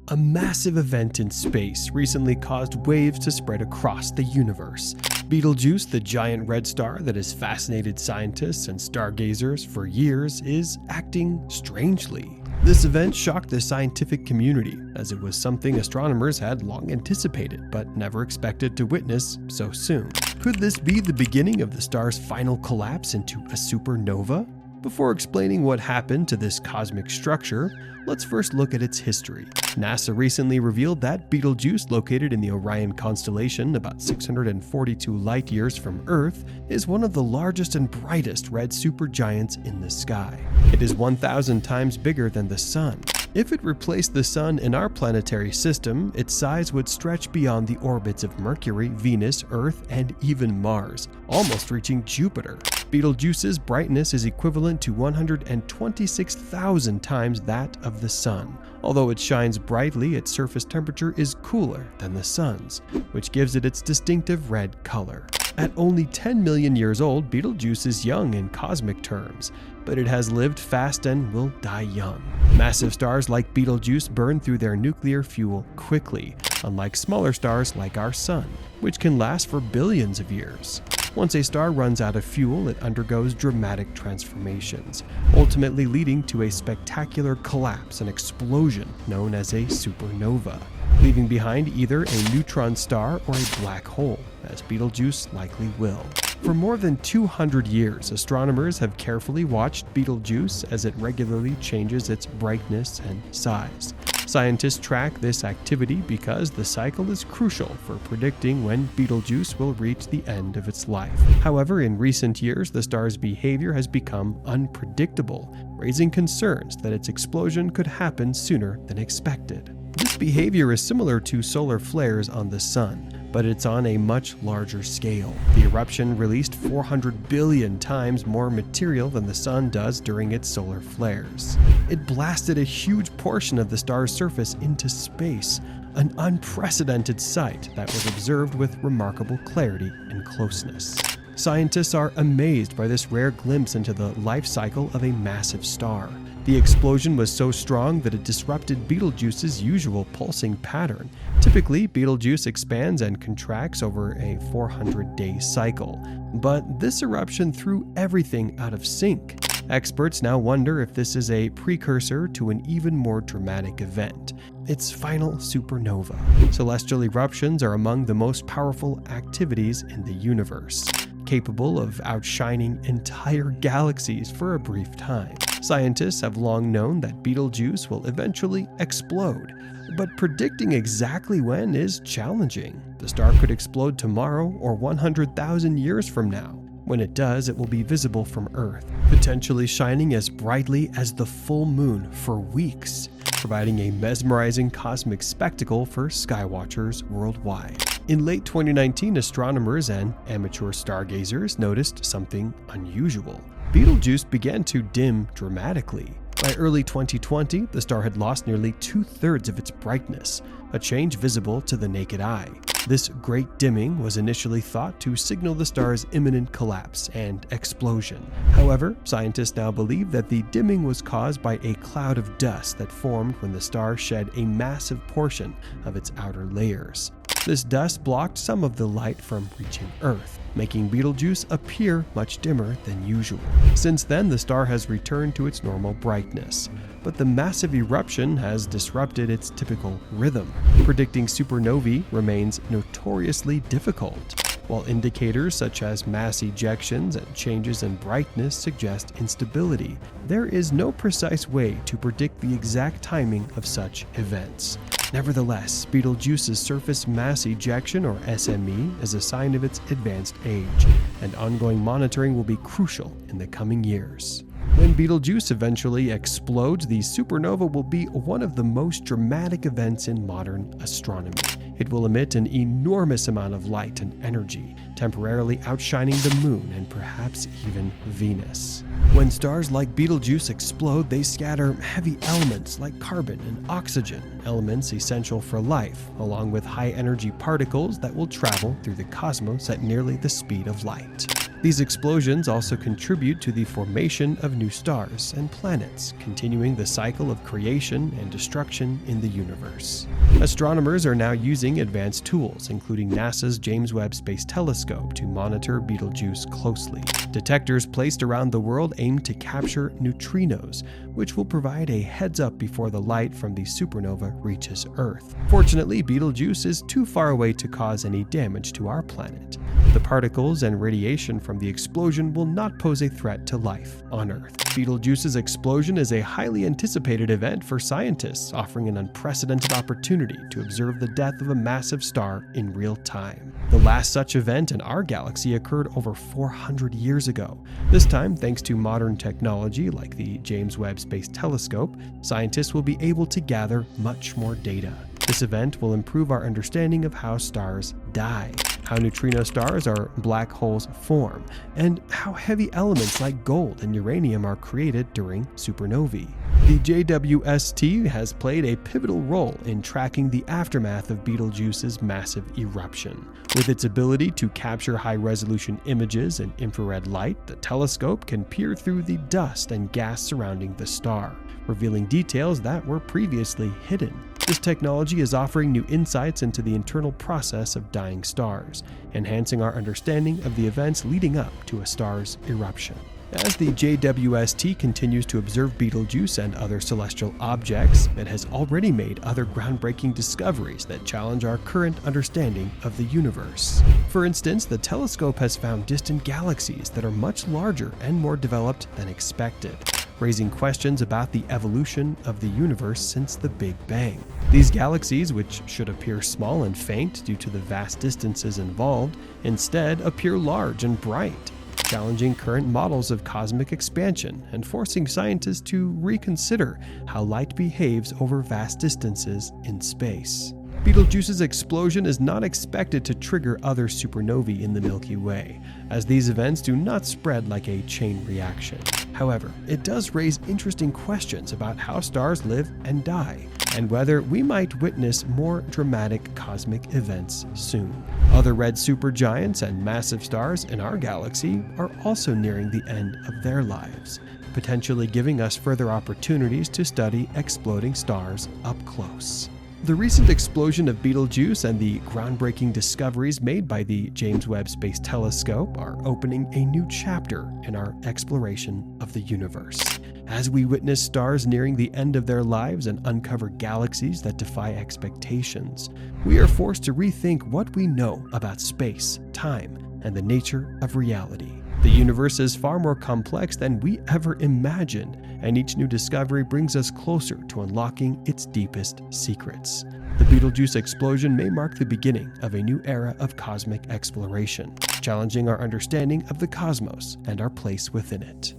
A massive event in space recently caused waves to spread across the universe. Betelgeuse, the giant red star that has fascinated scientists and stargazers for years, is acting strangely. This event shocked the scientific community, as it was something astronomers had long anticipated but never expected to witness so soon. Could this be the beginning of the star's final collapse into a supernova? Before explaining what happened to this cosmic structure, let's first look at its history. NASA recently revealed that Betelgeuse, located in the Orion constellation about 642 light-years from Earth, is one of the largest and brightest red supergiants in the sky. It is 1,000 times bigger than the Sun. If it replaced the Sun in our planetary system, its size would stretch beyond the orbits of Mercury, Venus, Earth, and even Mars, almost reaching Jupiter. Betelgeuse's brightness is equivalent to 126,000 times that of the Sun. Although it shines brightly, its surface temperature is cooler than the Sun's, which gives it its distinctive red color. At only 10 million years old, Betelgeuse is young in cosmic terms, but it has lived fast and will die young. Massive stars like Betelgeuse burn through their nuclear fuel quickly, unlike smaller stars like our Sun, which can last for billions of years. Once a star runs out of fuel, it undergoes dramatic transformations, ultimately leading to a spectacular collapse and explosion known as a supernova, leaving behind either a neutron star or a black hole, as Betelgeuse likely will. For more than 200 years, astronomers have carefully watched Betelgeuse as it regularly changes its brightness and size. Scientists track this activity because the cycle is crucial for predicting when Betelgeuse will reach the end of its life. However, in recent years, the star's behavior has become unpredictable, raising concerns that its explosion could happen sooner than expected. This behavior is similar to solar flares on the Sun, but it's on a much larger scale. The eruption released 400 billion times more material than the Sun does during its solar flares. It blasted a huge portion of the star's surface into space, an unprecedented sight that was observed with remarkable clarity and closeness. Scientists are amazed by this rare glimpse into the life cycle of a massive star. The explosion was so strong that it disrupted Betelgeuse's usual pulsing pattern. Typically, Betelgeuse expands and contracts over a 400-day cycle, but this eruption threw everything out of sync. Experts now wonder if this is a precursor to an even more dramatic event, its final supernova. Celestial eruptions are among the most powerful activities in the universe, capable of outshining entire galaxies for a brief time. Scientists have long known that Betelgeuse will eventually explode, but predicting exactly when is challenging. The star could explode tomorrow or 100,000 years from now. When it does, it will be visible from Earth, potentially shining as brightly as the full moon for weeks, providing a mesmerizing cosmic spectacle for skywatchers worldwide. In late 2019, astronomers and amateur stargazers noticed something unusual. Betelgeuse began to dim dramatically. By early 2020, the star had lost nearly 2/3 of its brightness, a change visible to the naked eye. This great dimming was initially thought to signal the star's imminent collapse and explosion. However, scientists now believe that the dimming was caused by a cloud of dust that formed when the star shed a massive portion of its outer layers. This dust blocked some of the light from reaching Earth, making Betelgeuse appear much dimmer than usual. Since then, the star has returned to its normal brightness, but the massive eruption has disrupted its typical rhythm. Predicting supernovae remains notoriously difficult, while indicators such as mass ejections and changes in brightness suggest instability. There is no precise way to predict the exact timing of such events. Nevertheless, Betelgeuse's surface mass ejection, or SME, is a sign of its advanced age, and ongoing monitoring will be crucial in the coming years. When Betelgeuse eventually explodes, the supernova will be one of the most dramatic events in modern astronomy. It will emit an enormous amount of light and energy, temporarily outshining the Moon and perhaps even Venus. When stars like Betelgeuse explode, they scatter heavy elements like carbon and oxygen, elements essential for life, along with high-energy particles that will travel through the cosmos at nearly the speed of light. These explosions also contribute to the formation of new stars and planets, continuing the cycle of creation and destruction in the universe. Astronomers are now using advanced tools, including NASA's James Webb Space Telescope, to monitor Betelgeuse closely. Detectors placed around the world aim to capture neutrinos, which will provide a heads-up before the light from the supernova reaches Earth. Fortunately, Betelgeuse is too far away to cause any damage to our planet. The particles and radiation from the explosion will not pose a threat to life on Earth. Betelgeuse's explosion is a highly anticipated event for scientists, offering an unprecedented opportunity to observe the death of a massive star in real time. The last such event in our galaxy occurred over 400 years ago. This time, thanks to modern technology like the James Webb Space Telescope, scientists will be able to gather much more data. This event will improve our understanding of how stars die, how neutrino stars or black holes form, and how heavy elements like gold and uranium are created during supernovae. The JWST has played a pivotal role in tracking the aftermath of Betelgeuse's massive eruption. With its ability to capture high-resolution images in infrared light, the telescope can peer through the dust and gas surrounding the star, revealing details that were previously hidden. This technology is offering new insights into the internal process of dying stars, enhancing our understanding of the events leading up to a star's eruption. As the JWST continues to observe Betelgeuse and other celestial objects, it has already made other groundbreaking discoveries that challenge our current understanding of the universe. For instance, the telescope has found distant galaxies that are much larger and more developed than expected, raising questions about the evolution of the universe since the Big Bang. These galaxies, which should appear small and faint due to the vast distances involved, instead appear large and bright, challenging current models of cosmic expansion and forcing scientists to reconsider how light behaves over vast distances in space. Betelgeuse's explosion is not expected to trigger other supernovae in the Milky Way, as these events do not spread like a chain reaction. However, it does raise interesting questions about how stars live and die, and whether we might witness more dramatic cosmic events soon. Other red supergiants and massive stars in our galaxy are also nearing the end of their lives, potentially giving us further opportunities to study exploding stars up close. The recent explosion of Betelgeuse and the groundbreaking discoveries made by the James Webb Space Telescope are opening a new chapter in our exploration of the universe. As we witness stars nearing the end of their lives and uncover galaxies that defy expectations, we are forced to rethink what we know about space, time, and the nature of reality. The universe is far more complex than we ever imagined, and each new discovery brings us closer to unlocking its deepest secrets. The Betelgeuse explosion may mark the beginning of a new era of cosmic exploration, challenging our understanding of the cosmos and our place within it.